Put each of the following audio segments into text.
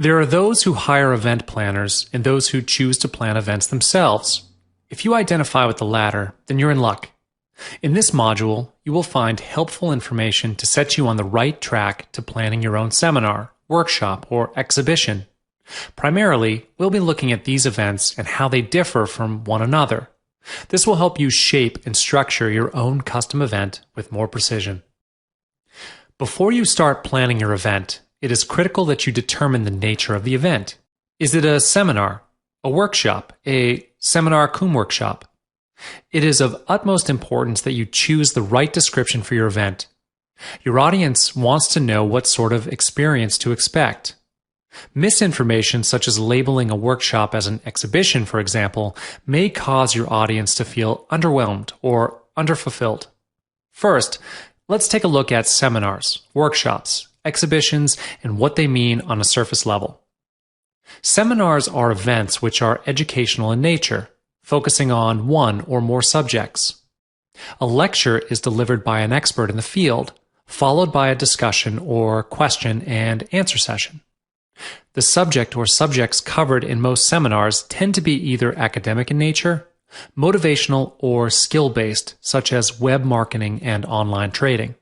There are those who hire event planners and those who choose to plan events themselves. If you identify with the latter, then you're in luck. In this module, you will find helpful information to set you on the right track to planning your own seminar, workshop, or exhibition. Primarily, we'll be looking at these events and how they differ from one another. This will help you shape and structure your own custom event with more precision. Before you start planning your event, it is critical that you determine the nature of the event. Is it a seminar, a workshop, a seminar cum workshop? It is of utmost importance that you choose the right description for your event. Your audience wants to know what sort of experience to expect. Misinformation, such as labeling a workshop as an exhibition, for example, may cause your audience to feel underwhelmed or underfulfilled. First, let's take a look at seminars, workshops, exhibitions, and what they mean on a surface level. Seminars are events which are educational in nature, focusing on one or more subjects. A lecture is delivered by an expert in the field, followed by a discussion or question and answer session. The subject or subjects covered in most seminars tend to be either academic in nature, motivational, or skill-based, such as web marketing and online trading.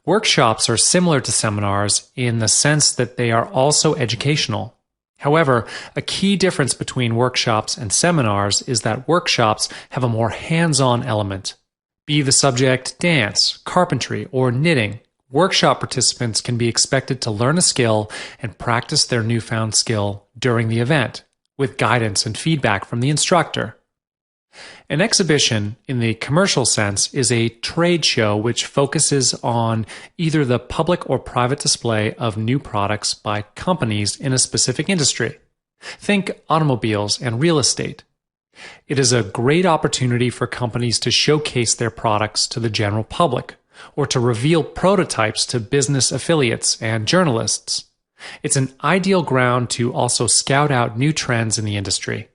Workshops are similar to seminars in the sense that they are also educational. However, a key difference between workshops and seminars is that workshops have a more hands-on element. Be the subject dance, carpentry, or knitting, workshop participants can be expected to learn a skill and practice their newfound skill during the event, with guidance and feedback from the instructor. An exhibition, in the commercial sense, is a trade show which focuses on either the public or private display of new products by companies in a specific industry. Think automobiles and real estate. It is a great opportunity for companies to showcase their products to the general public, or to reveal prototypes to business affiliates and journalists. It's an ideal ground to also scout out new trends in the industry.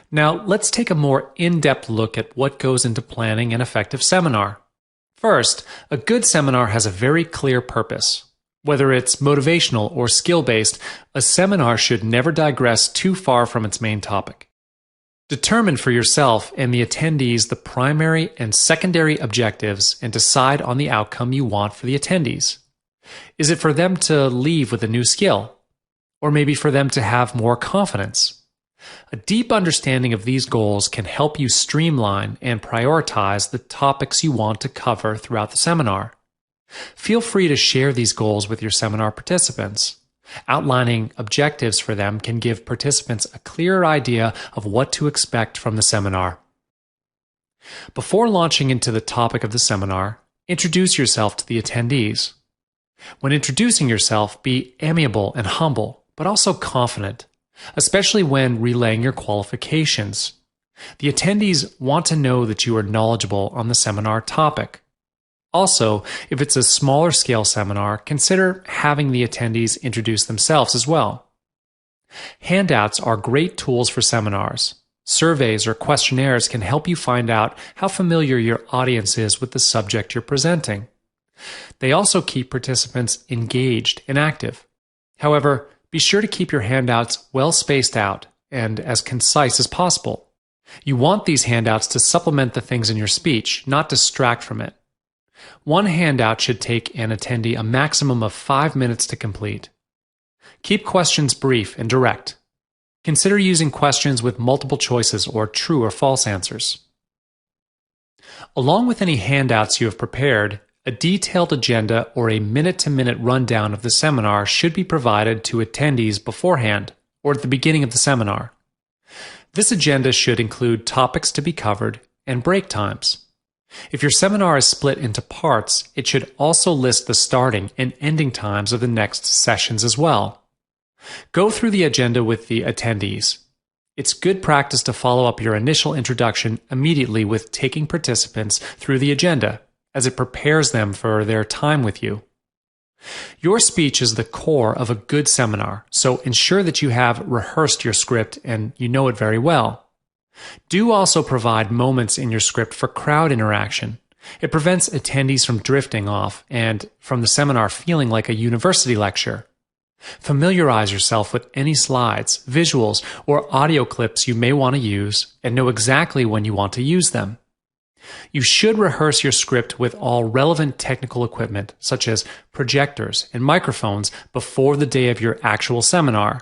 Now, let's take a more in-depth look at what goes into planning an effective seminar. First, a good seminar has a very clear purpose. Whether it's motivational or skill-based, a seminar should never digress too far from its main topic. Determine for yourself and the attendees the primary and secondary objectives and decide on the outcome you want for the attendees. Is it for them to leave with a new skill? Or maybe for them to have more confidence? A deep understanding of these goals can help you streamline and prioritize the topics you want to cover throughout the seminar. Feel free to share these goals with your seminar participants. Outlining objectives for them can give participants a clearer idea of what to expect from the seminar. Before launching into the topic of the seminar, introduce yourself to the attendees. When introducing yourself, be amiable and humble, but also confident, especially when relaying your qualifications. The attendees want to know that you are knowledgeable on the seminar topic. Also, if it's a smaller scale seminar, consider having the attendees introduce themselves as well. Handouts are great tools for seminars. Surveys or questionnaires can help you find out how familiar your audience is with the subject you're presenting. They also keep participants engaged and active. However, be sure to keep your handouts well spaced out and as concise as possible. You want these handouts to supplement the things in your speech, not distract from it. One handout should take an attendee a maximum of 5 minutes to complete. Keep questions brief and direct. Consider using questions with multiple choices or true or false answers. Along with any handouts you have prepared, a detailed agenda or a minute-to-minute rundown of the seminar should be provided to attendees beforehand or at the beginning of the seminar. This agenda should include topics to be covered and break times. If your seminar is split into parts, it should also list the starting and ending times of the next sessions as well. Go through the agenda with the attendees. It's good practice to follow up your initial introduction immediately with taking participants through the agenda, as it prepares them for their time with you. Your speech is the core of a good seminar, so ensure that you have rehearsed your script and you know it very well. Do also provide moments in your script for crowd interaction. It prevents attendees from drifting off and from the seminar feeling like a university lecture. Familiarize yourself with any slides, visuals, or audio clips you may want to use and know exactly when you want to use them. You should rehearse your script with all relevant technical equipment, such as projectors and microphones, before the day of your actual seminar.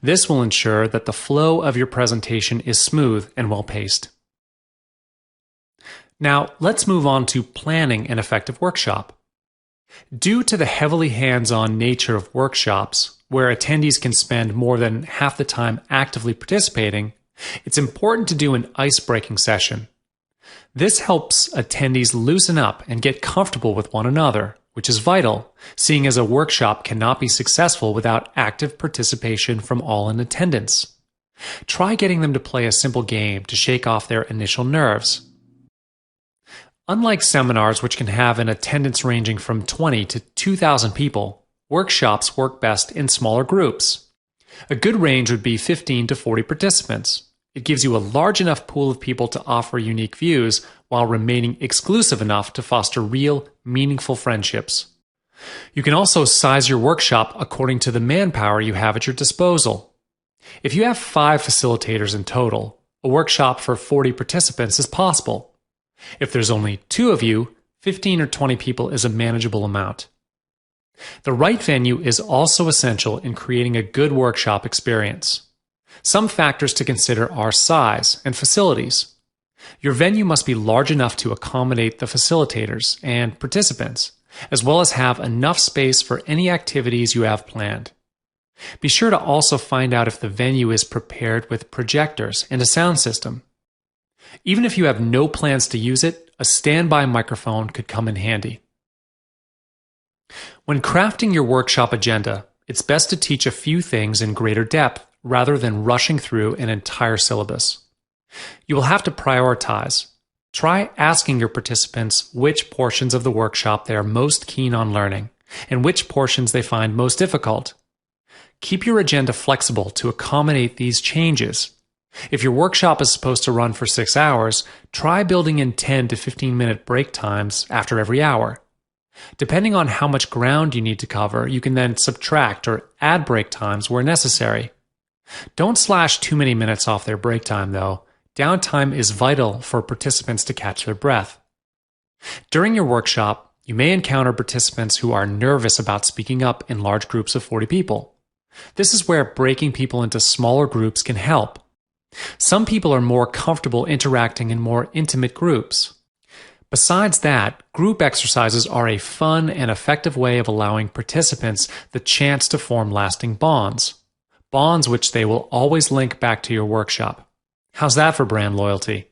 This will ensure that the flow of your presentation is smooth and well-paced. Now, let's move on to planning an effective workshop. Due to the heavily hands-on nature of workshops, where attendees can spend more than half the time actively participating, it's important to do an ice-breaking session. This helps attendees loosen up and get comfortable with one another, which is vital, seeing as a workshop cannot be successful without active participation from all in attendance. Try getting them to play a simple game to shake off their initial nerves. Unlike seminars, which can have an attendance ranging from 20 to 2,000 people, workshops work best in smaller groups. A good range would be 15 to 40 participants. It gives you a large enough pool of people to offer unique views while remaining exclusive enough to foster real, meaningful friendships. You can also size your workshop according to the manpower you have at your disposal. If you have 5 facilitators in total, a workshop for 40 participants is possible. If there's only 2 of you, 15 or 20 people is a manageable amount. The right venue is also essential in creating a good workshop experience. Some factors to consider are size and facilities. Your venue must be large enough to accommodate the facilitators and participants, as well as have enough space for any activities you have planned. Be sure to also find out if the venue is prepared with projectors and a sound system. Even if you have no plans to use it, a standby microphone could come in handy. When crafting your workshop agenda, it's best to teach a few things in greater depth rather than rushing through an entire syllabus. You will have to prioritize. Try asking your participants which portions of the workshop they are most keen on learning and which portions they find most difficult. Keep your agenda flexible to accommodate these changes. If your workshop is supposed to run for 6 hours, try building in 10 to 15-minute break times after every hour. Depending on how much ground you need to cover, you can then subtract or add break times where necessary. Don't slash too many minutes off their break time, though. Downtime is vital for participants to catch their breath. During your workshop, you may encounter participants who are nervous about speaking up in large groups of 40 people. This is where breaking people into smaller groups can help. Some people are more comfortable interacting in more intimate groups. Besides that, group exercises are a fun and effective way of allowing participants the chance to form lasting bonds. Bonds which they will always link back to your workshop. How's that for brand loyalty?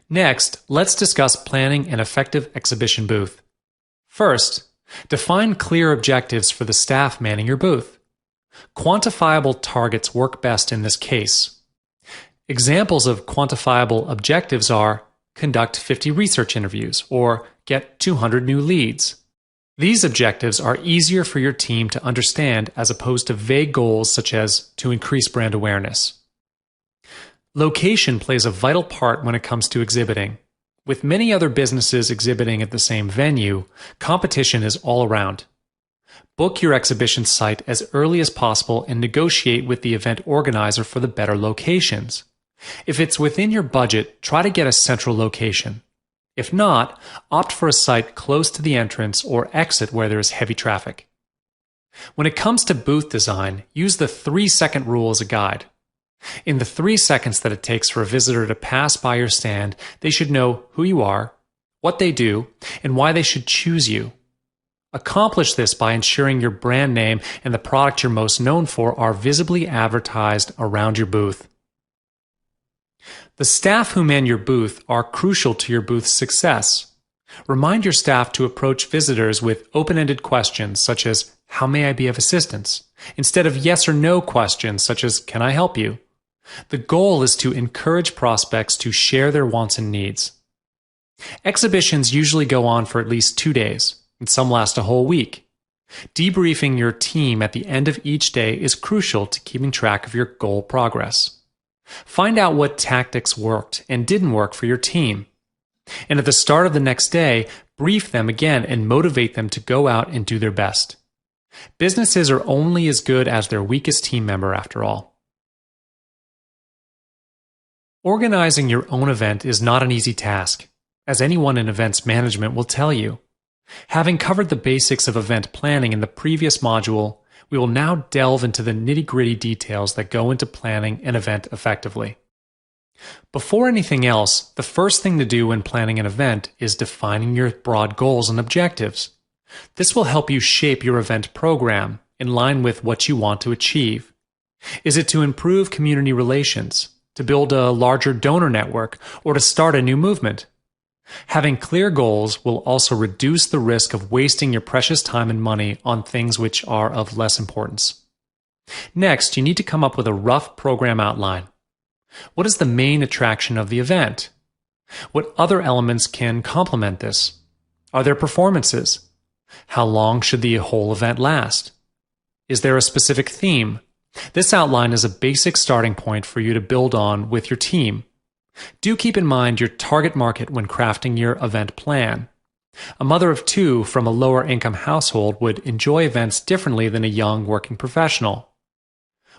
Next, let's discuss planning an effective exhibition booth. First, define clear objectives for the staff manning your booth. Quantifiable targets work best in this case. Examples of quantifiable objectives are conduct 50 research interviews or get 200 new leads. These objectives are easier for your team to understand as opposed to vague goals such as to increase brand awareness. Location plays a vital part when it comes to exhibiting. With many other businesses exhibiting at the same venue, competition is all around. Book your exhibition site as early as possible and negotiate with the event organizer for the better locations. If it's within your budget, try to get a central location. If not, opt for a site close to the entrance or exit where there is heavy traffic. When it comes to booth design, use the 3-second rule as a guide. In the 3 seconds that it takes for a visitor to pass by your stand, they should know who you are, what they do, and why they should choose you. Accomplish this by ensuring your brand name and the product you're most known for are visibly advertised around your booth. The staff who man your booth are crucial to your booth's success. Remind your staff to approach visitors with open-ended questions such as, "How may I be of assistance?" instead of yes or no questions such as, "Can I help you?" The goal is to encourage prospects to share their wants and needs. Exhibitions usually go on for at least 2 days, and some last a whole week. Debriefing your team at the end of each day is crucial to keeping track of your goal progress. Find out what tactics worked and didn't work for your team. And at the start of the next day, brief them again and motivate them to go out and do their best. Businesses are only as good as their weakest team member after all. Organizing your own event is not an easy task, as anyone in events management will tell you. Having covered the basics of event planning in the previous module, we will now delve into the nitty-gritty details that go into planning an event effectively. Before anything else, the first thing to do when planning an event is defining your broad goals and objectives. This will help you shape your event program in line with what you want to achieve. Is it to improve community relations, to build a larger donor network, or to start a new movement? Having clear goals will also reduce the risk of wasting your precious time and money on things which are of less importance. Next, you need to come up with a rough program outline. What is the main attraction of the event? What other elements can complement this? Are there performances? How long should the whole event last? Is there a specific theme? This outline is a basic starting point for you to build on with your team. Do keep in mind your target market when crafting your event plan. A mother of two from a lower income household would enjoy events differently than a young working professional.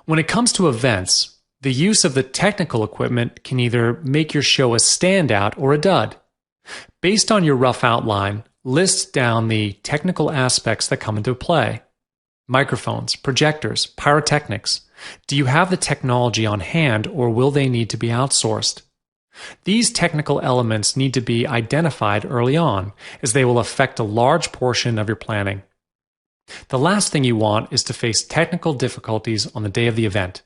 When it comes to events, the use of the technical equipment can either make your show a standout or a dud. Based on your rough outline, list down the technical aspects that come into play. Microphones, projectors, pyrotechnics. Do you have the technology on hand, or will they need to be outsourced? These technical elements need to be identified early on, as they will affect a large portion of your planning. The last thing you want is to face technical difficulties on the day of the event.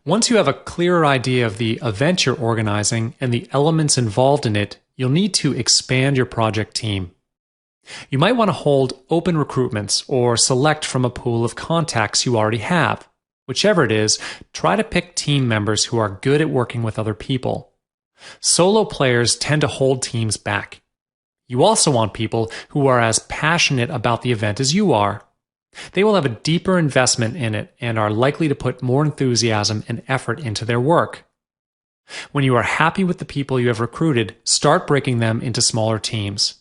Once you have a clearer idea of the event you're organizing and the elements involved in it, you'll need to expand your project team. You might want to hold open recruitments or select from a pool of contacts you already have. Whichever it is, try to pick team members who are good at working with other people. Solo players tend to hold teams back. You also want people who are as passionate about the event as you are. They will have a deeper investment in it and are likely to put more enthusiasm and effort into their work. When you are happy with the people you have recruited, start breaking them into smaller teams.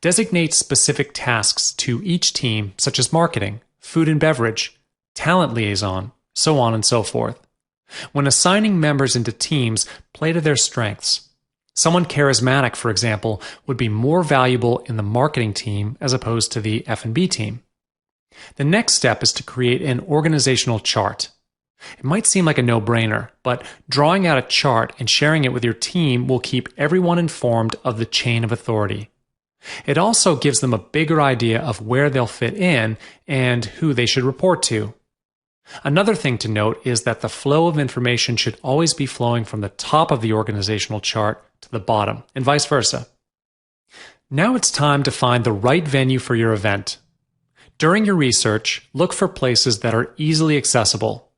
Designate specific tasks to each team, such as marketing, food and beverage, talent liaison, so on and so forth. When assigning members into teams, play to their strengths. Someone charismatic, for example, would be more valuable in the marketing team as opposed to the F&B team. The next step is to create an organizational chart. It might seem like a no-brainer, but drawing out a chart and sharing it with your team will keep everyone informed of the chain of authority. It also gives them a bigger idea of where they'll fit in and who they should report to. Another thing to note is that the flow of information should always be flowing from the top of the organizational chart to the bottom, and vice versa. Now it's time to find the right venue for your event. During your research, look for places that are easily accessible.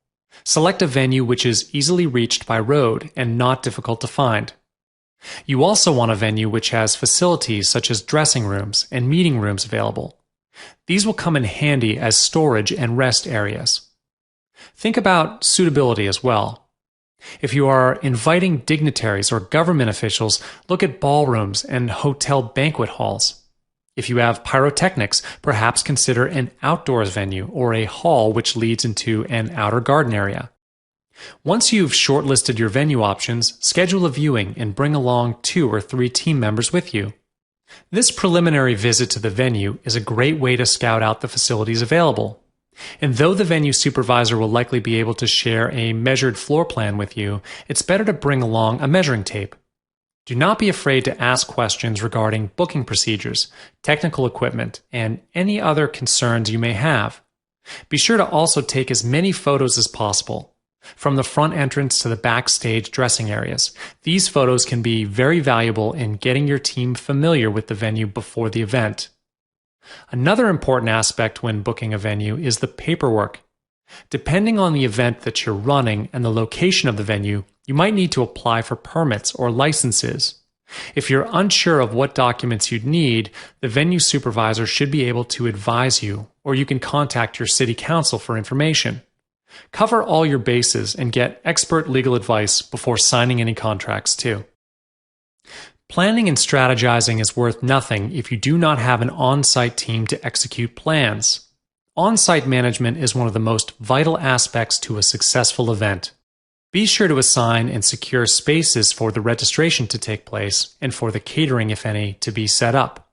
Select a venue which is easily reached by road and not difficult to find. You also want a venue which has facilities such as dressing rooms and meeting rooms available. These will come in handy as storage and rest areas. Think about suitability as well. If you are inviting dignitaries or government officials, look at ballrooms and hotel banquet halls. If you have pyrotechnics, perhaps consider an outdoors venue or a hall which leads into an outer garden area. Once you've shortlisted your venue options, schedule a viewing and bring along 2 or 3 team members with you. This preliminary visit to the venue is a great way to scout out the facilities available. And though the venue supervisor will likely be able to share a measured floor plan with you, it's better to bring along a measuring tape. Do not be afraid to ask questions regarding booking procedures, technical equipment, and any other concerns you may have. Be sure to also take as many photos as possible. From the front entrance to the backstage dressing areas. These photos can be very valuable in getting your team familiar with the venue before the event. Another important aspect when booking a venue is the paperwork. Depending on the event that you're running and the location of the venue, you might need to apply for permits or licenses. If you're unsure of what documents you'd need, the venue supervisor should be able to advise you, or you can contact your city council for information. Cover all your bases and get expert legal advice before signing any contracts too. Planning and strategizing is worth nothing if you do not have an on-site team to execute plans. On-site management is one of the most vital aspects to a successful event. Be sure to assign and secure spaces for the registration to take place and for the catering, if any, to be set up.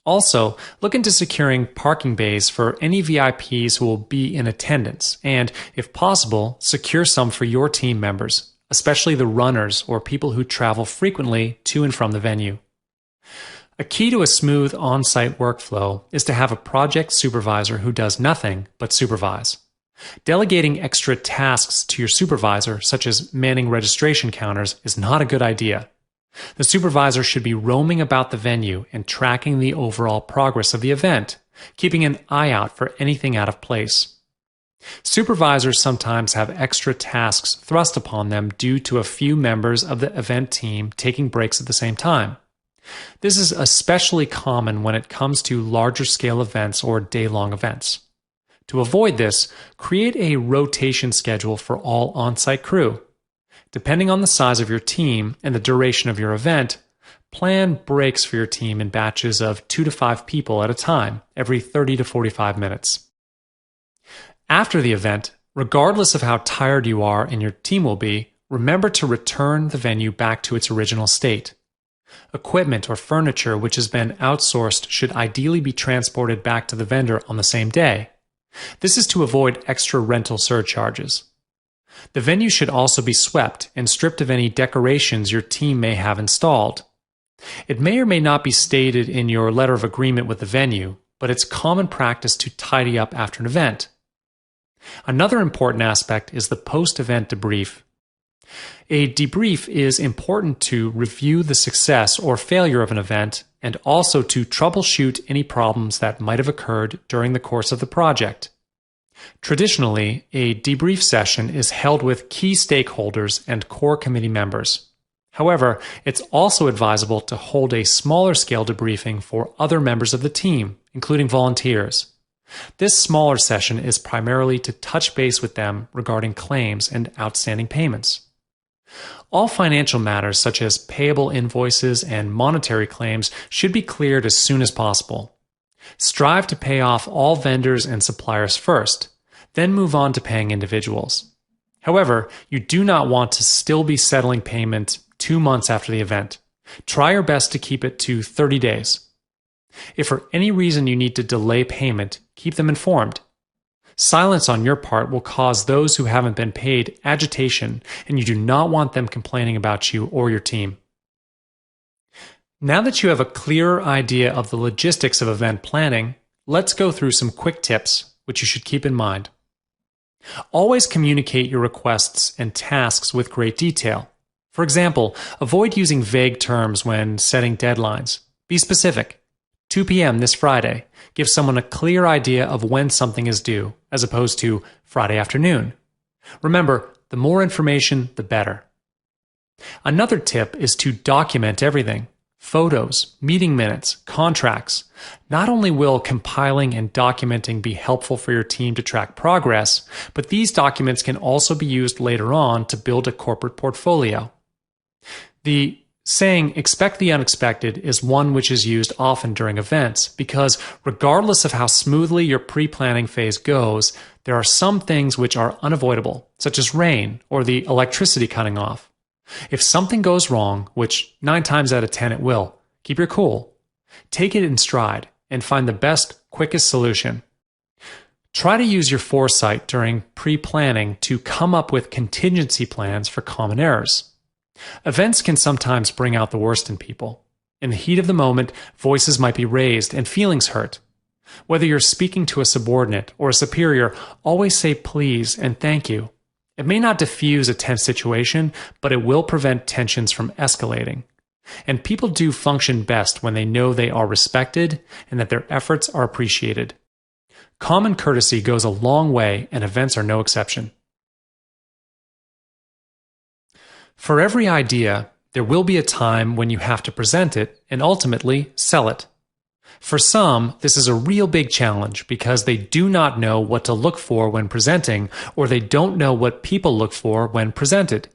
Also, look into securing parking bays for any VIPs who will be in attendance and, if possible, secure some for your team members, especially the runners or people who travel frequently to and from the venue. A key to a smooth on-site workflow is to have a project supervisor who does nothing but supervise. Delegating extra tasks to your supervisor, such as manning registration counters, is not a good idea. The supervisor should be roaming about the venue and tracking the overall progress of the event, keeping an eye out for anything out of place. Supervisors sometimes have extra tasks thrust upon them due to a few members of the event team taking breaks at the same time. This is especially common when it comes to larger scale events or day-long events. To avoid this, create a rotation schedule for all on-site crew. Depending on the size of your team and the duration of your event, plan breaks for your team in batches of 2 to 5 people at a time, every 30 to 45 minutes. After the event, regardless of how tired you are and your team will be, remember to return the venue back to its original state. Equipment or furniture which has been outsourced should ideally be transported back to the vendor on the same day. This is to avoid extra rental surcharges. The venue should also be swept and stripped of any decorations your team may have installed. It may or may not be stated in your letter of agreement with the venue, but it's common practice to tidy up after an event. Another important aspect is the post-event debrief. A debrief is important to review the success or failure of an event and also to troubleshoot any problems that might have occurred during the course of the project. Traditionally, a debrief session is held with key stakeholders and core committee members. However, it's also advisable to hold a smaller scale debriefing for other members of the team, including volunteers. This smaller session is primarily to touch base with them regarding claims and outstanding payments. All financial matters such as payable invoices and monetary claims should be cleared as soon as possible. Strive to pay off all vendors and suppliers first, then move on to paying individuals. However, you do not want to still be settling payment 2 months after the event. Try your best to keep it to 30 days. If for any reason you need to delay payment, keep them informed. Silence on your part will cause those who haven't been paid agitation, and you do not want them complaining about you or your team. Now that you have a clearer idea of the logistics of event planning, let's go through some quick tips which you should keep in mind. Always communicate your requests and tasks with great detail. For example, avoid using vague terms when setting deadlines. Be specific. 2 p.m. this Friday. Give someone a clear idea of when something is due, as opposed to Friday afternoon. Remember, the more information, the better. Another tip is to document everything. Photos, meeting minutes, contracts. Not only will compiling and documenting be helpful for your team to track progress, but these documents can also be used later on to build a corporate portfolio. The saying, "expect the unexpected," is one which is used often during events because regardless of how smoothly your pre-planning phase goes, there are some things which are unavoidable, such as rain or the electricity cutting off. If something goes wrong, which 9 times out of 10 it will, keep your cool. Take it in stride and find the best, quickest solution. Try to use your foresight during pre-planning to come up with contingency plans for common errors. Events can sometimes bring out the worst in people. In the heat of the moment, voices might be raised and feelings hurt. Whether you're speaking to a subordinate or a superior, always say please and thank you. It may not diffuse a tense situation, but it will prevent tensions from escalating. And people do function best when they know they are respected and that their efforts are appreciated. Common courtesy goes a long way, and events are no exception. For every idea, there will be a time when you have to present it and ultimately sell it. For some, this is a real big challenge because they do not know what to look for when presenting, or they don't know what people look for when presented.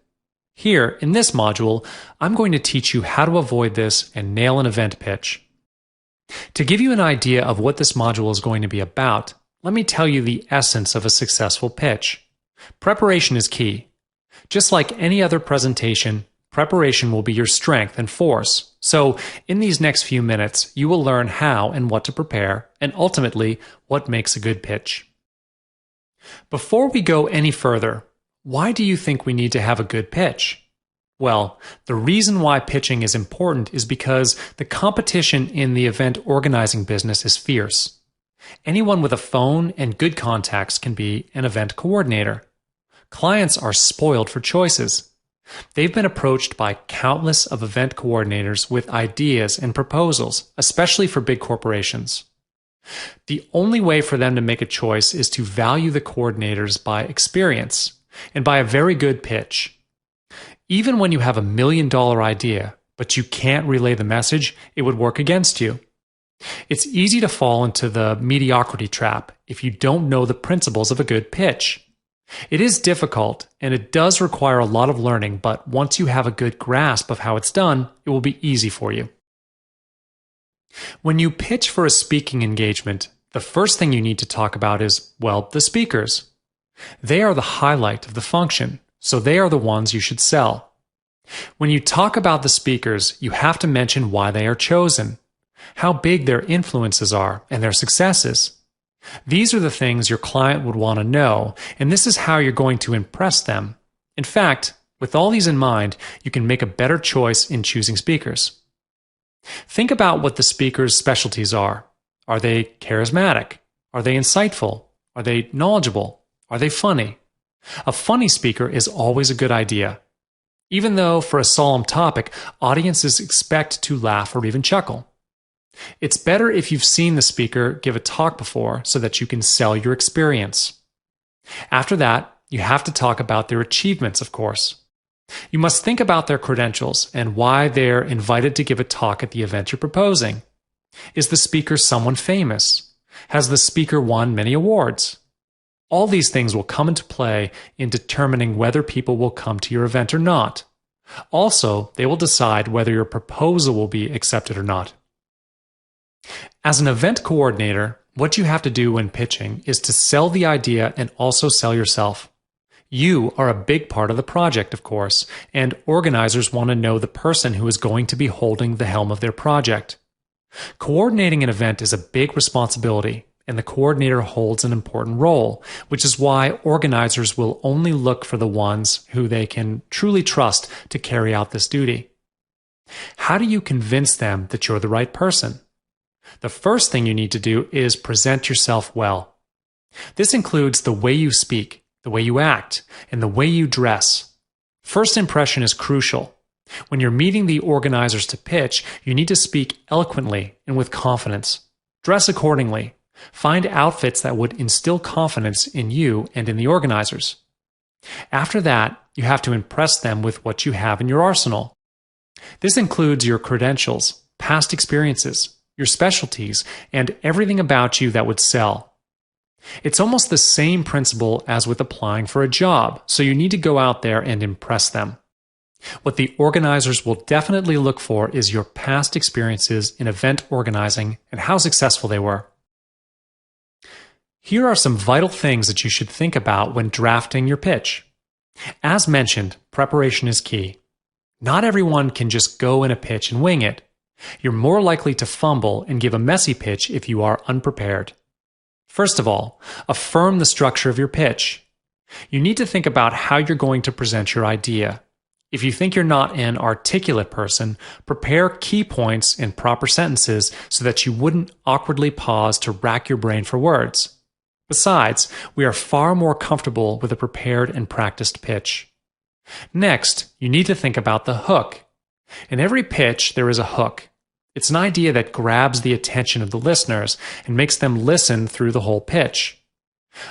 Here, in this module, I'm going to teach you how to avoid this and nail an event pitch. To give you an idea of what this module is going to be about, let me tell you the essence of a successful pitch. Preparation is key. Just like any other presentation, preparation will be your strength and force. So, in these next few minutes, you will learn how and what to prepare, and ultimately, what makes a good pitch. Before we go any further, why do you think we need to have a good pitch? Well, the reason why pitching is important is because the competition in the event organizing business is fierce. Anyone with a phone and good contacts can be an event coordinator. Clients are spoiled for choices. They've been approached by countless of event coordinators with ideas and proposals, especially for big corporations. The only way for them to make a choice is to value the coordinators by experience and by a very good pitch. Even when you have $1 million idea, but you can't relay the message, it would work against you. It's easy to fall into the mediocrity trap if you don't know the principles of a good pitch. It is difficult, and it does require a lot of learning, but once you have a good grasp of how it's done, it will be easy for you. When you pitch for a speaking engagement, the first thing you need to talk about is, well, the speakers. They are the highlight of the function, so they are the ones you should sell. When you talk about the speakers, you have to mention why they are chosen, how big their influences are, and their successes. These are the things your client would want to know, and this is how you're going to impress them. In fact, with all these in mind, you can make a better choice in choosing speakers. Think about what the speaker's specialties are. Are they charismatic? Are they insightful? Are they knowledgeable? Are they funny? A funny speaker is always a good idea. Even though for a solemn topic, audiences expect to laugh or even chuckle. It's better if you've seen the speaker give a talk before so that you can sell your experience. After that, you have to talk about their achievements, of course. You must think about their credentials and why they're invited to give a talk at the event you're proposing. Is the speaker someone famous? Has the speaker won many awards? All these things will come into play in determining whether people will come to your event or not. Also, they will decide whether your proposal will be accepted or not. As an event coordinator, what you have to do when pitching is to sell the idea and also sell yourself. You are a big part of the project, of course, and organizers want to know the person who is going to be holding the helm of their project. Coordinating an event is a big responsibility, and the coordinator holds an important role, which is why organizers will only look for the ones who they can truly trust to carry out this duty. How do you convince them that you're the right person? The first thing you need to do is present yourself well. This includes the way you speak, the way you act, and the way you dress. First impression is crucial. When you're meeting the organizers to pitch, you need to speak eloquently and with confidence. Dress accordingly. Find outfits that would instill confidence in you and in the organizers. After that, you have to impress them with what you have in your arsenal. This includes your credentials, past experiences, your specialties, and everything about you that would sell. It's almost the same principle as with applying for a job, so you need to go out there and impress them. What the organizers will definitely look for is your past experiences in event organizing and how successful they were. Here are some vital things that you should think about when drafting your pitch. As mentioned, preparation is key. Not everyone can just go in a pitch and wing it. You're more likely to fumble and give a messy pitch if you are unprepared. First of all, affirm the structure of your pitch. You need to think about how you're going to present your idea. If you think you're not an articulate person, prepare key points in proper sentences so that you wouldn't awkwardly pause to rack your brain for words. Besides, we are far more comfortable with a prepared and practiced pitch. Next, you need to think about the hook. In every pitch, there is a hook. It's an idea that grabs the attention of the listeners and makes them listen through the whole pitch.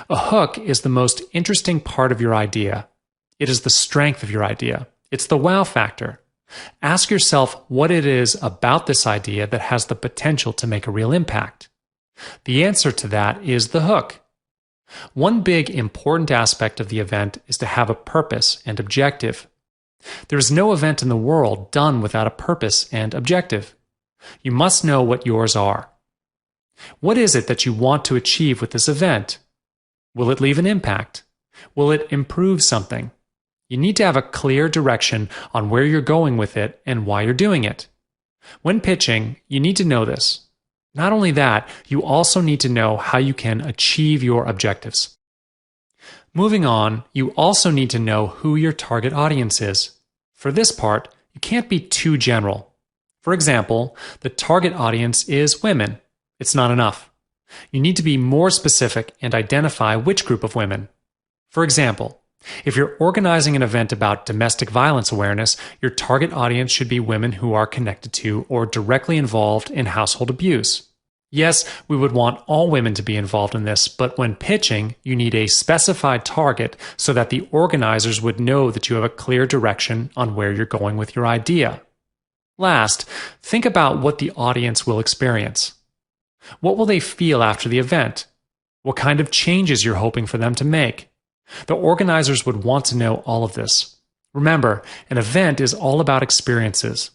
A hook is the most interesting part of your idea. It is the strength of your idea. It's the wow factor. Ask yourself what it is about this idea that has the potential to make a real impact. The answer to that is the hook. One big important aspect of the event is to have a purpose and objective. There is no event in the world done without a purpose and objective. You must know what yours are. What is it that you want to achieve with this event? Will it leave an impact? Will it improve something? You need to have a clear direction on where you're going with it and why you're doing it. When pitching, you need to know this. Not only that, you also need to know how you can achieve your objectives. Moving on, you also need to know who your target audience is. For this part, you can't be too general. For example, the target audience is women. It's not enough. You need to be more specific and identify which group of women. For example, if you're organizing an event about domestic violence awareness, your target audience should be women who are connected to or directly involved in household abuse. Yes, we would want all women to be involved in this, but when pitching, you need a specified target so that the organizers would know that you have a clear direction on where you're going with your idea. Last, think about what the audience will experience. What will they feel after the event? What kind of changes you're hoping for them to make? The organizers would want to know all of this. Remember, an event is all about experiences.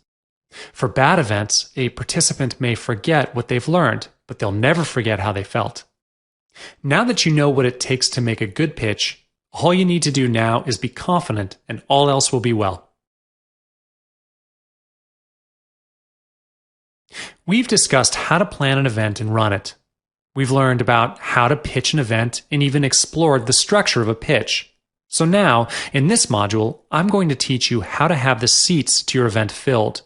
For bad events, a participant may forget what they've learned, but they'll never forget how they felt. Now that you know what it takes to make a good pitch, all you need to do now is be confident and all else will be well. We've discussed how to plan an event and run it. We've learned about how to pitch an event and even explored the structure of a pitch. So now, in this module, I'm going to teach you how to have the seats to your event filled.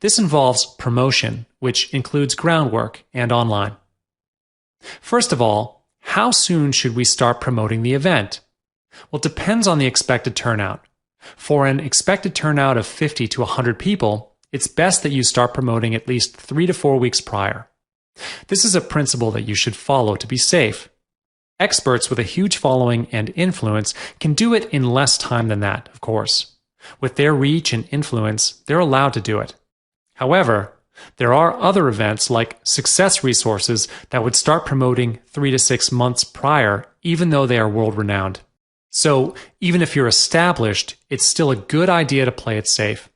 This involves promotion, which includes groundwork and online. First of all, how soon should we start promoting the event? Well, it depends on the expected turnout. For an expected turnout of 50 to 100 people, it's best that you start promoting at least 3 to 4 weeks prior. This is a principle that you should follow to be safe. Experts with a huge following and influence can do it in less time than that, of course. With their reach and influence, they're allowed to do it. However, there are other events like success resources that would start promoting 3 to 6 months prior, even though they are world-renowned. So, even if you're established, it's still a good idea to play it safe.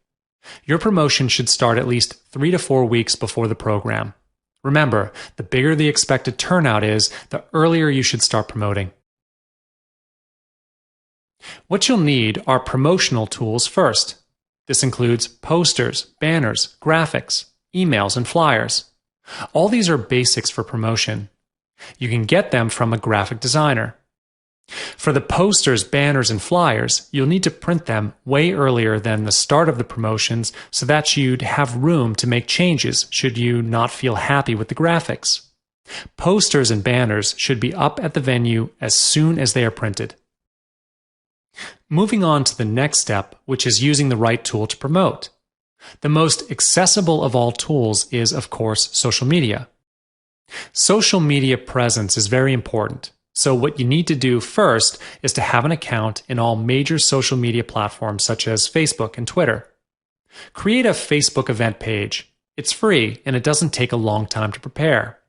Your promotion should start at least 3 to 4 weeks before the program. Remember, the bigger the expected turnout is, the earlier you should start promoting. What you'll need are promotional tools first. This includes posters, banners, graphics, emails, and flyers. All these are basics for promotion. You can get them from a graphic designer. For the posters, banners, and flyers, you'll need to print them way earlier than the start of the promotions so that you'd have room to make changes should you not feel happy with the graphics. Posters and banners should be up at the venue as soon as they are printed. Moving on to the next step, which is using the right tool to promote. The most accessible of all tools is, of course, social media. Social media presence is very important. So what you need to do first is to have an account in all major social media platforms such as Facebook and Twitter. Create a Facebook event page. It's free and it doesn't take a long time to prepare.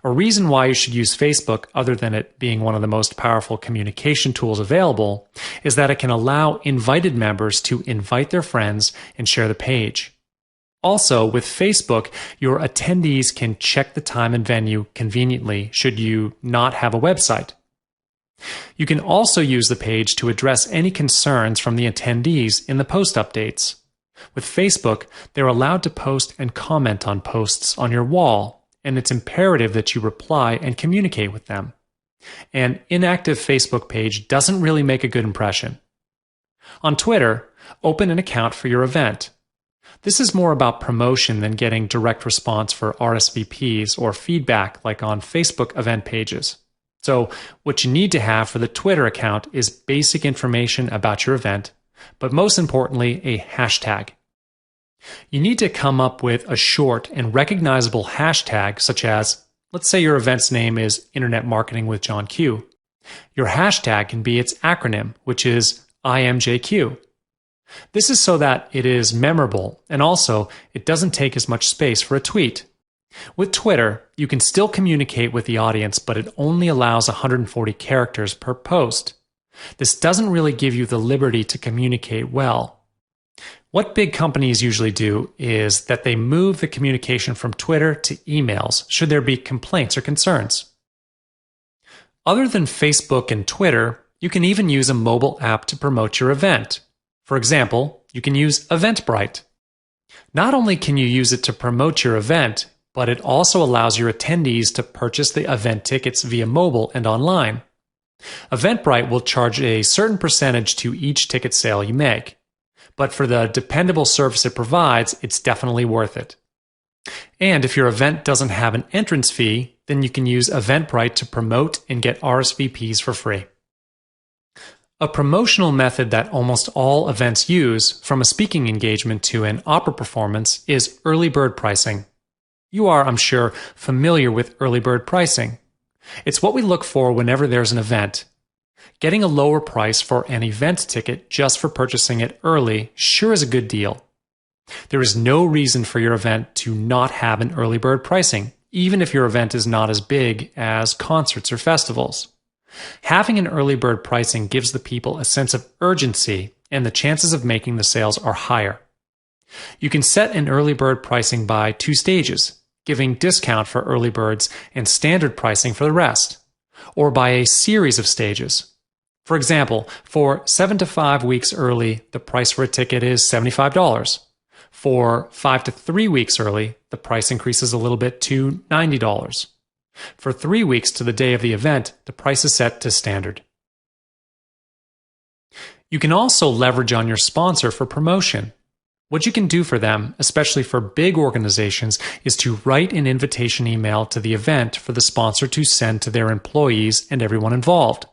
A reason why you should use Facebook, other than it being one of the most powerful communication tools available, is that it can allow invited members to invite their friends and share the page. Also, with Facebook, your attendees can check the time and venue conveniently should you not have a website. You can also use the page to address any concerns from the attendees in the post updates. With Facebook, they're allowed to post and comment on posts on your wall, and it's imperative that you reply and communicate with them. An inactive Facebook page doesn't really make a good impression. On Twitter, open an account for your event. This is more about promotion than getting direct response for RSVPs or feedback like on Facebook event pages. So what you need to have for the Twitter account is basic information about your event, but most importantly, a hashtag. You need to come up with a short and recognizable hashtag such as, let's say your event's name is Internet Marketing with John Q. Your hashtag can be its acronym, which is IMJQ. This is so that it is memorable, and also it doesn't take as much space for a tweet. With Twitter, you can still communicate with the audience, but it only allows 140 characters per post. This doesn't really give you the liberty to communicate well. What big companies usually do is that they move the communication from Twitter to emails should there be complaints or concerns. Other than Facebook and Twitter, you can even use a mobile app to promote your event. For example, you can use Eventbrite. Not only can you use it to promote your event, but it also allows your attendees to purchase the event tickets via mobile and online. Eventbrite will charge a certain percentage to each ticket sale you make, but for the dependable service it provides, it's definitely worth it. And if your event doesn't have an entrance fee, then you can use Eventbrite to promote and get RSVPs for free. A promotional method that almost all events use, from a speaking engagement to an opera performance, is early bird pricing. You are, I'm sure, familiar with early bird pricing. It's what we look for whenever there's an event. Getting a lower price for an event ticket just for purchasing it early sure is a good deal. There is no reason for your event to not have an early bird pricing, even if your event is not as big as concerts or festivals. Having an early bird pricing gives the people a sense of urgency, and the chances of making the sales are higher. You can set an early bird pricing by 2 stages, giving discount for early birds and standard pricing for the rest, or by a series of stages. For example, for 7 to 5 weeks early, the price for a ticket is $75. For 5 to 3 weeks early, the price increases a little bit to $90. For 3 weeks to the day of the event, the price is set to standard. You can also leverage on your sponsor for promotion. What you can do for them, especially for big organizations, is to write an invitation email to the event for the sponsor to send to their employees and everyone involved.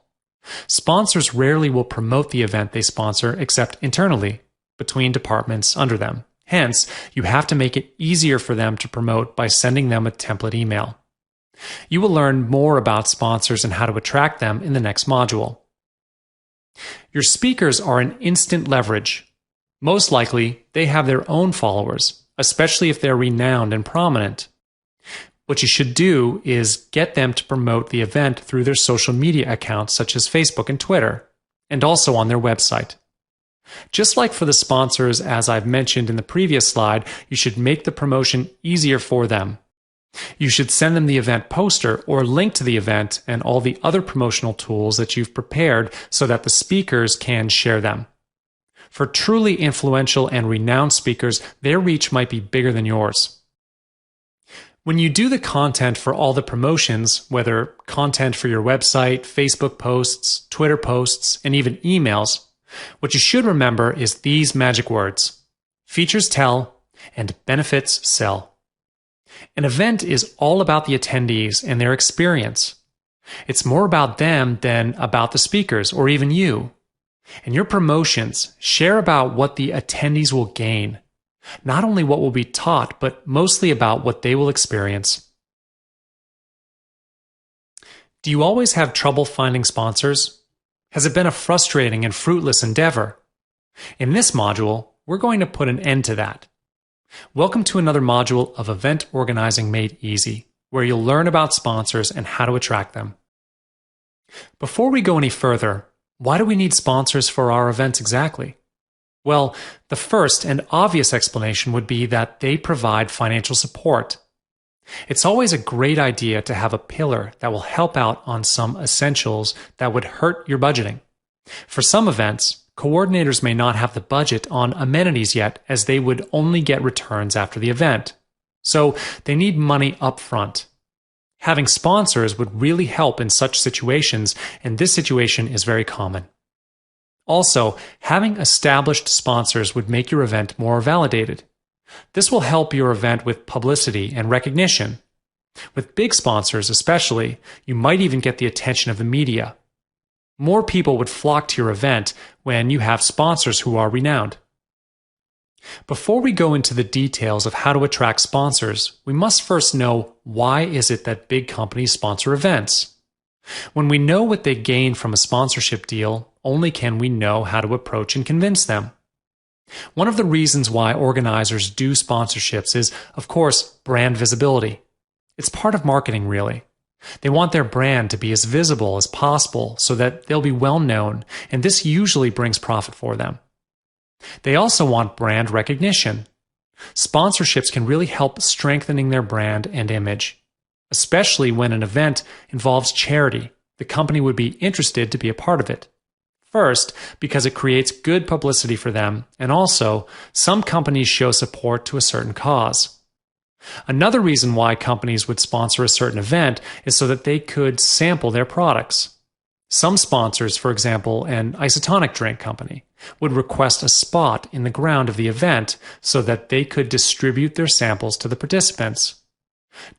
Sponsors rarely will promote the event they sponsor except internally, between departments under them. Hence, you have to make it easier for them to promote by sending them a template email. You will learn more about sponsors and how to attract them in the next module. Your speakers are an instant leverage. Most likely, they have their own followers, especially if they're renowned and prominent. What you should do is get them to promote the event through their social media accounts such as Facebook and Twitter, and also on their website. Just like for the sponsors, as I've mentioned in the previous slide, you should make the promotion easier for them. You should send them the event poster or link to the event and all the other promotional tools that you've prepared so that the speakers can share them. For truly influential and renowned speakers, their reach might be bigger than yours. When you do the content for all the promotions, whether content for your website, Facebook posts, Twitter posts, and even emails, what you should remember is these magic words: features tell and benefits sell. An event is all about the attendees and their experience. It's more about them than about the speakers or even you. And your promotions share about what the attendees will gain, not only what will be taught, but mostly about what they will experience. Do you always have trouble finding sponsors? Has it been a frustrating and fruitless endeavor? In this module, we're going to put an end to that. Welcome to another module of Event Organizing Made Easy, where you'll learn about sponsors and how to attract them. Before we go any further, why do we need sponsors for our events exactly? Well, the first and obvious explanation would be that they provide financial support. It's always a great idea to have a pillar that will help out on some essentials that would hurt your budgeting. For some events, coordinators may not have the budget on amenities yet, as they would only get returns after the event. So they need money up front. Having sponsors would really help in such situations, and this situation is very common. Also, having established sponsors would make your event more validated. This will help your event with publicity and recognition. With big sponsors especially, you might even get the attention of the media. More people would flock to your event when you have sponsors who are renowned. Before we go into the details of how to attract sponsors, we must first know why is it that big companies sponsor events. When we know what they gain from a sponsorship deal, only can we know how to approach and convince them. One of the reasons why organizers do sponsorships is, of course, brand visibility. It's part of marketing, really. They want their brand to be as visible as possible so that they'll be well known, and this usually brings profit for them. They also want brand recognition. Sponsorships can really help strengthening their brand and image, especially when an event involves charity. The company would be interested to be a part of it. First, because it creates good publicity for them, and also, some companies show support to a certain cause. Another reason why companies would sponsor a certain event is so that they could sample their products. Some sponsors, for example, an isotonic drink company, would request a spot in the ground of the event so that they could distribute their samples to the participants.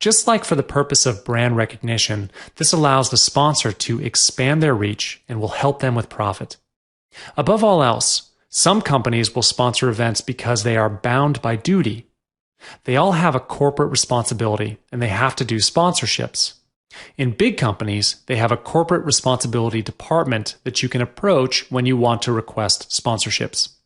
Just like for the purpose of brand recognition, this allows the sponsor to expand their reach and will help them with profit. Above all else, some companies will sponsor events because they are bound by duty. They all have a corporate responsibility and they have to do sponsorships. In big companies, they have a corporate responsibility department that you can approach when you want to request sponsorships.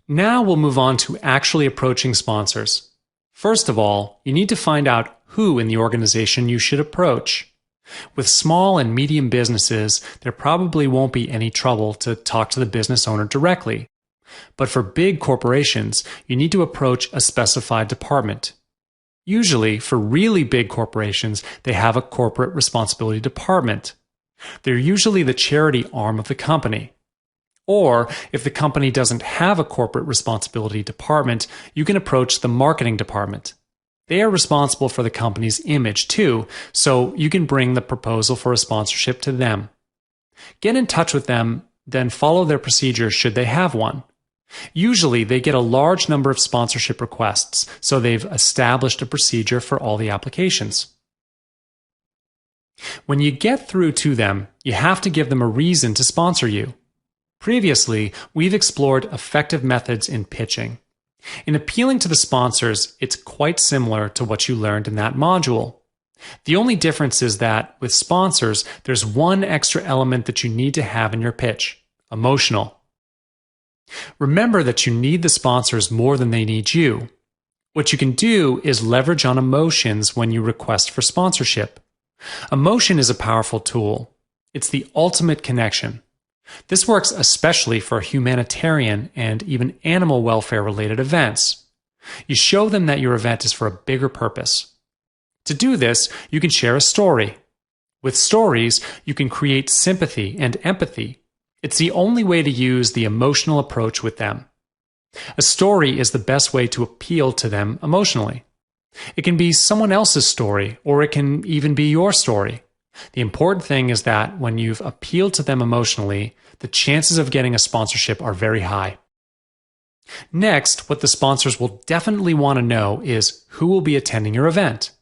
Now we'll move on to actually approaching sponsors. First of all, you need to find out who in the organization you should approach. With small and medium businesses, there probably won't be any trouble to talk to the business owner directly. But for big corporations, you need to approach a specified department. Usually, for really big corporations, they have a corporate responsibility department. They're usually the charity arm of the company. Or, if the company doesn't have a corporate responsibility department, you can approach the marketing department. They are responsible for the company's image too, so you can bring the proposal for a sponsorship to them. Get in touch with them, then follow their procedure should they have one. Usually, they get a large number of sponsorship requests, so they've established a procedure for all the applications. When you get through to them, you have to give them a reason to sponsor you. Previously, we've explored effective methods in pitching. In appealing to the sponsors, it's quite similar to what you learned in that module. The only difference is that, with sponsors, there's one extra element that you need to have in your pitch: emotional. Remember that you need the sponsors more than they need you. What you can do is leverage on emotions when you request for sponsorship. Emotion is a powerful tool. It's the ultimate connection. This works especially for humanitarian and even animal welfare-related events. You show them that your event is for a bigger purpose. To do this, you can share a story. With stories, you can create sympathy and empathy. It's the only way to use the emotional approach with them. A story is the best way to appeal to them emotionally. It can be someone else's story, or it can even be your story. The important thing is that when you've appealed to them emotionally, the chances of getting a sponsorship are very high. Next, what the sponsors will definitely want to know is who will be attending your event.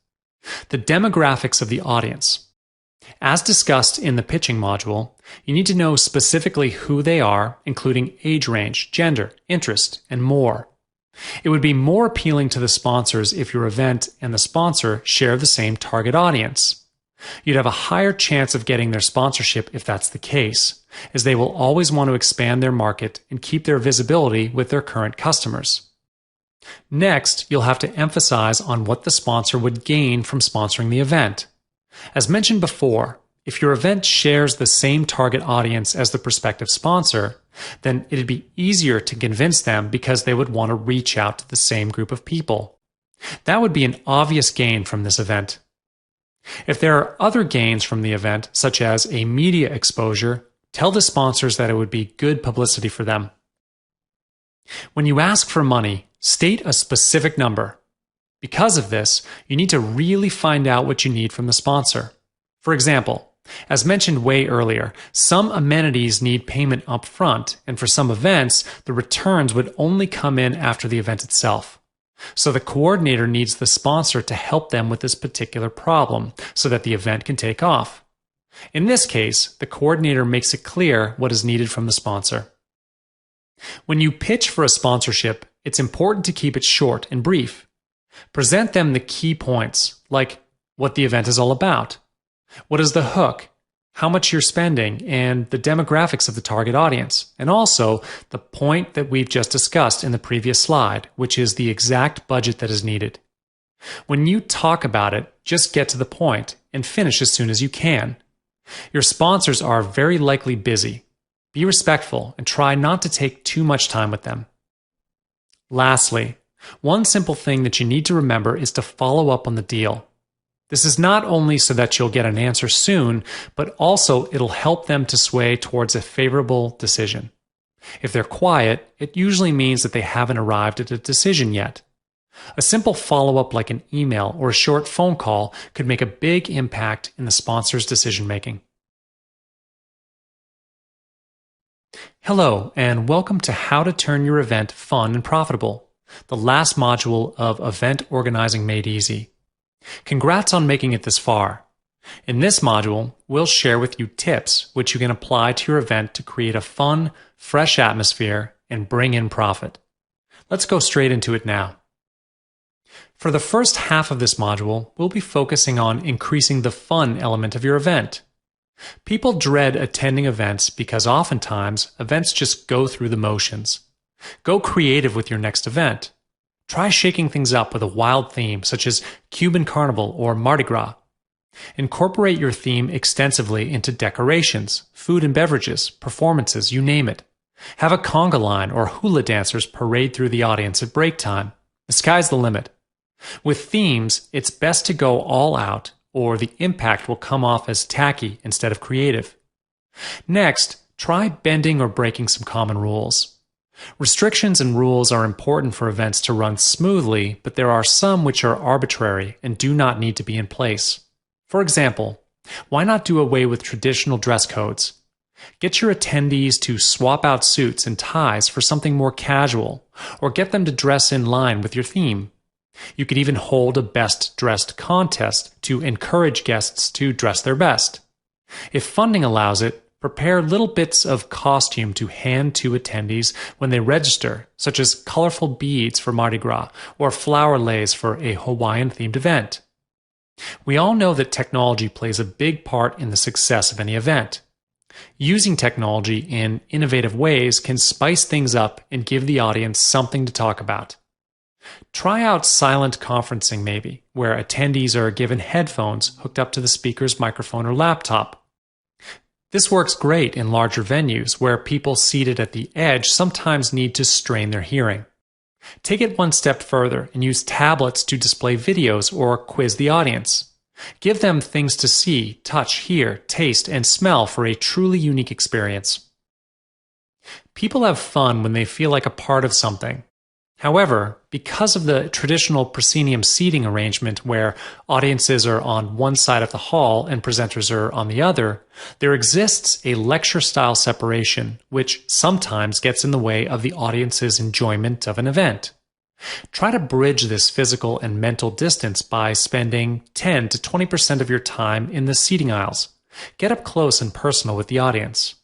The demographics of the audience. As discussed in the pitching module, you need to know specifically who they are, including age range, gender, interest, and more. It would be more appealing to the sponsors if your event and the sponsor share the same target audience. You'd have a higher chance of getting their sponsorship if that's the case, as they will always want to expand their market and keep their visibility with their current customers. Next, you'll have to emphasize on what the sponsor would gain from sponsoring the event. As mentioned before, if your event shares the same target audience as the prospective sponsor, then it'd be easier to convince them because they would want to reach out to the same group of people. That would be an obvious gain from this event. If there are other gains from the event, such as a media exposure, tell the sponsors that it would be good publicity for them. When you ask for money, state a specific number. Because of this, you need to really find out what you need from the sponsor. For example, as mentioned way earlier, some amenities need payment up front, and for some events, the returns would only come in after the event itself. So the coordinator needs the sponsor to help them with this particular problem so that the event can take off. In this case, the coordinator makes it clear what is needed from the sponsor. When you pitch for a sponsorship, it's important to keep it short and brief. Present them the key points, like what the event is all about, what is the hook, how much you're spending, and the demographics of the target audience, and also the point that we've just discussed in the previous slide, which is the exact budget that is needed. When you talk about it, just get to the point and finish as soon as you can. Your sponsors are very likely busy. Be respectful and try not to take too much time with them. Lastly, one simple thing that you need to remember is to follow up on the deal. This is not only so that you'll get an answer soon, but also it'll help them to sway towards a favorable decision. If they're quiet, it usually means that they haven't arrived at a decision yet. A simple follow-up like an email or a short phone call could make a big impact in the sponsor's decision-making. Hello, and welcome to How to Turn Your Event Fun and Profitable, the last module of Event Organizing Made Easy. Congrats on making it this far. In this module, we'll share with you tips which you can apply to your event to create a fun, fresh atmosphere and bring in profit. Let's go straight into it now. For the first half of this module, we'll be focusing on increasing the fun element of your event. People dread attending events because oftentimes events just go through the motions. Go creative with your next event. Try shaking things up with a wild theme such as Cuban Carnival or Mardi Gras. Incorporate your theme extensively into decorations, food and beverages, performances, you name it. Have a conga line or hula dancers parade through the audience at break time. The sky's the limit. With themes, it's best to go all out, or the impact will come off as tacky instead of creative. Next, try bending or breaking some common rules. Restrictions and rules are important for events to run smoothly, but there are some which are arbitrary and do not need to be in place. For example, why not do away with traditional dress codes? Get your attendees to swap out suits and ties for something more casual, or get them to dress in line with your theme. You could even hold a best dressed contest to encourage guests to dress their best. If funding allows it, prepare little bits of costume to hand to attendees when they register, such as colorful beads for Mardi Gras or flower leis for a Hawaiian-themed event. We all know that technology plays a big part in the success of any event. Using technology in innovative ways can spice things up and give the audience something to talk about. Try out silent conferencing maybe, where attendees are given headphones hooked up to the speaker's microphone or laptop. This works great in larger venues where people seated at the edge sometimes need to strain their hearing. Take it one step further and use tablets to display videos or quiz the audience. Give them things to see, touch, hear, taste, and smell for a truly unique experience. People have fun when they feel like a part of something. However, because of the traditional proscenium seating arrangement where audiences are on one side of the hall and presenters are on the other, there exists a lecture-style separation which sometimes gets in the way of the audience's enjoyment of an event. Try to bridge this physical and mental distance by spending 10 to 20% of your time in the seating aisles. Get up close and personal with the audience.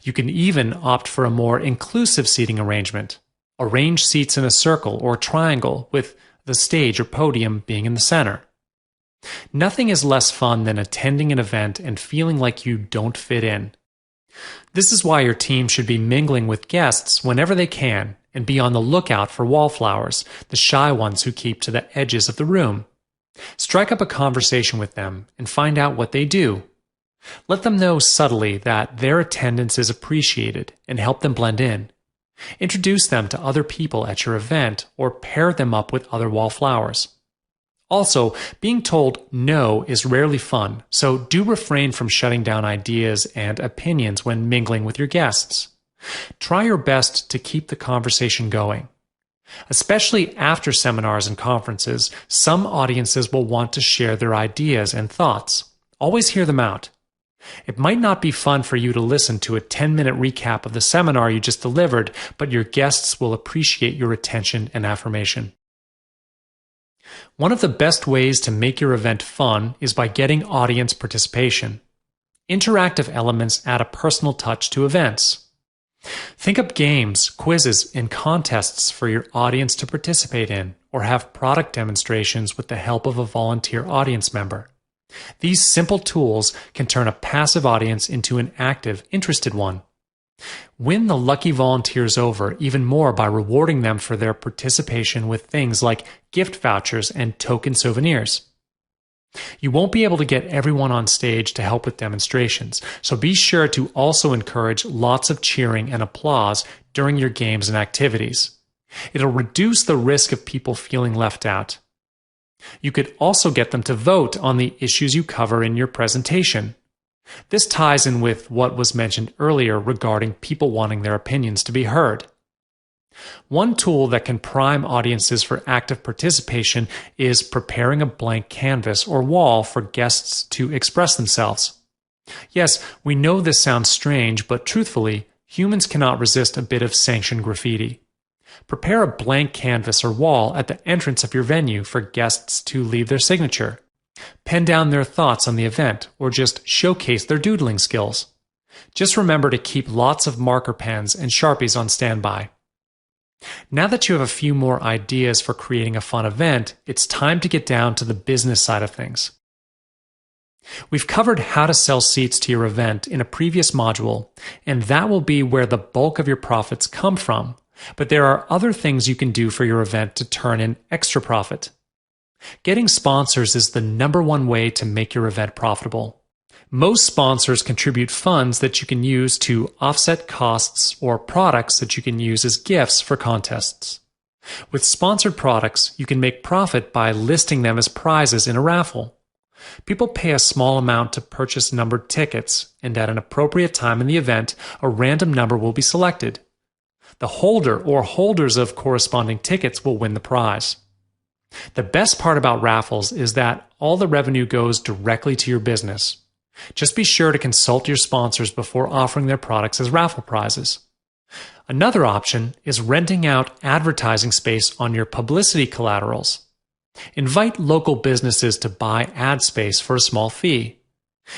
You can even opt for a more inclusive seating arrangement. Arrange seats in a circle or triangle with the stage or podium being in the center. Nothing is less fun than attending an event and feeling like you don't fit in. This is why your team should be mingling with guests whenever they can and be on the lookout for wallflowers, the shy ones who keep to the edges of the room. Strike up a conversation with them and find out what they do. Let them know subtly that their attendance is appreciated and help them blend in. Introduce them to other people at your event or pair them up with other wallflowers. Also, being told no is rarely fun, so do refrain from shutting down ideas and opinions when mingling with your guests. Try your best to keep the conversation going. Especially after seminars and conferences, some audiences will want to share their ideas and thoughts. Always hear them out. It might not be fun for you to listen to a 10-minute recap of the seminar you just delivered, but your guests will appreciate your attention and affirmation. One of the best ways to make your event fun is by getting audience participation. Interactive elements add a personal touch to events. Think up games, quizzes, and contests for your audience to participate in, or have product demonstrations with the help of a volunteer audience member. These simple tools can turn a passive audience into an active, interested one. Win the lucky volunteers over even more by rewarding them for their participation with things like gift vouchers and token souvenirs. You won't be able to get everyone on stage to help with demonstrations, so be sure to also encourage lots of cheering and applause during your games and activities. It'll reduce the risk of people feeling left out. You could also get them to vote on the issues you cover in your presentation. This ties in with what was mentioned earlier regarding people wanting their opinions to be heard. One tool that can prime audiences for active participation is preparing a blank canvas or wall for guests to express themselves. Yes, we know this sounds strange, but truthfully, humans cannot resist a bit of sanctioned graffiti. Prepare a blank canvas or wall at the entrance of your venue for guests to leave their signature. Pen down their thoughts on the event, or just showcase their doodling skills. Just remember to keep lots of marker pens and Sharpies on standby. Now that you have a few more ideas for creating a fun event, it's time to get down to the business side of things. We've covered how to sell seats to your event in a previous module, and that will be where the bulk of your profits come from. But there are other things you can do for your event to turn in extra profit. Getting sponsors is the number one way to make your event profitable. Most sponsors contribute funds that you can use to offset costs or products that you can use as gifts for contests. With sponsored products, you can make profit by listing them as prizes in a raffle. People pay a small amount to purchase numbered tickets, and at an appropriate time in the event, a random number will be selected. The holder or holders of corresponding tickets will win the prize. The best part about raffles is that all the revenue goes directly to your business. Just be sure to consult your sponsors before offering their products as raffle prizes. Another option is renting out advertising space on your publicity collaterals. Invite local businesses to buy ad space for a small fee.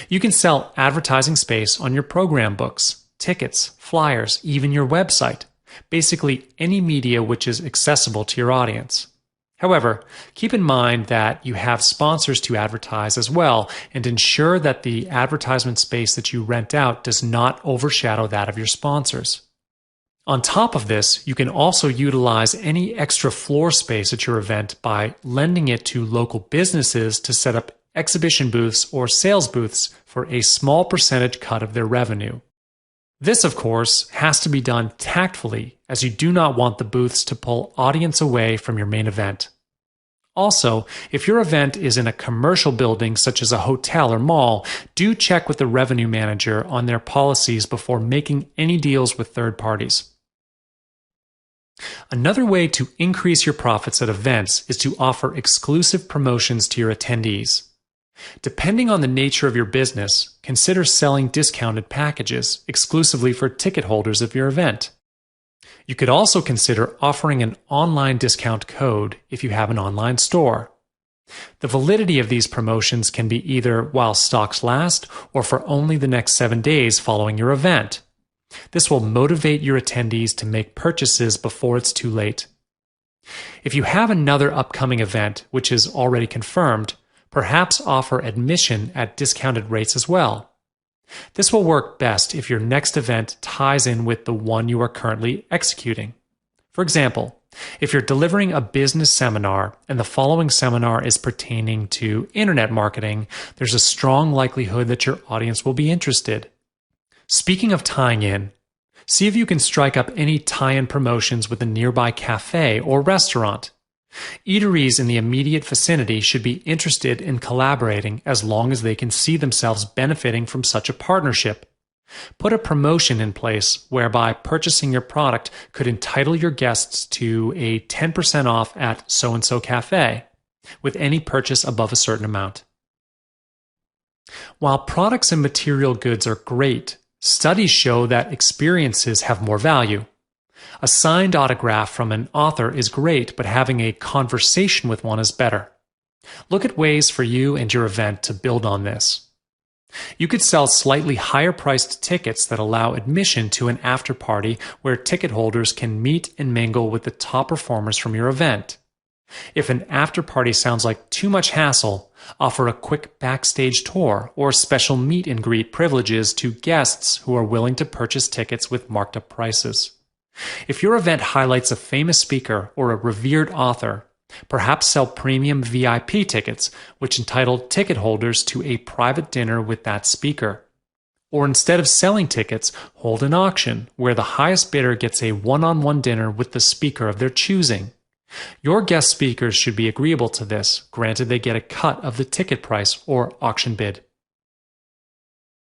You can sell advertising space on your program books, tickets, flyers, even your website. Basically any media which is accessible to your audience. However, keep in mind that you have sponsors to advertise as well, and ensure that the advertisement space that you rent out does not overshadow that of your sponsors. On top of this, you can also utilize any extra floor space at your event by lending it to local businesses to set up exhibition booths or sales booths for a small percentage cut of their revenue. This, of course, has to be done tactfully, as you do not want the booths to pull audience away from your main event. Also, if your event is in a commercial building such as a hotel or mall, do check with the revenue manager on their policies before making any deals with third parties. Another way to increase your profits at events is to offer exclusive promotions to your attendees. Depending on the nature of your business, consider selling discounted packages exclusively for ticket holders of your event. You could also consider offering an online discount code if you have an online store. The validity of these promotions can be either while stocks last or for only the next 7 days following your event. This will motivate your attendees to make purchases before it's too late. If you have another upcoming event which is already confirmed, perhaps offer admission at discounted rates as well. This will work best if your next event ties in with the one you are currently executing. For example, if you're delivering a business seminar and the following seminar is pertaining to internet marketing, there's a strong likelihood that your audience will be interested. Speaking of tying in, see if you can strike up any tie-in promotions with a nearby cafe or restaurant. Eateries in the immediate vicinity should be interested in collaborating as long as they can see themselves benefiting from such a partnership. Put a promotion in place whereby purchasing your product could entitle your guests to a 10% off at so-and-so cafe, with any purchase above a certain amount. While products and material goods are great, studies show that experiences have more value. A signed autograph from an author is great, but having a conversation with one is better. Look at ways for you and your event to build on this. You could sell slightly higher priced tickets that allow admission to an after party where ticket holders can meet and mingle with the top performers from your event. If an after party sounds like too much hassle, offer a quick backstage tour or special meet and greet privileges to guests who are willing to purchase tickets with marked up prices. If your event highlights a famous speaker or a revered author, Perhaps sell premium VIP tickets, which entitle ticket holders to a private dinner with that speaker. Or instead of selling tickets, hold an auction where the highest bidder gets a one-on-one dinner with the speaker of their choosing. Your guest speakers should be agreeable to this, granted they get a cut of the ticket price or auction bid.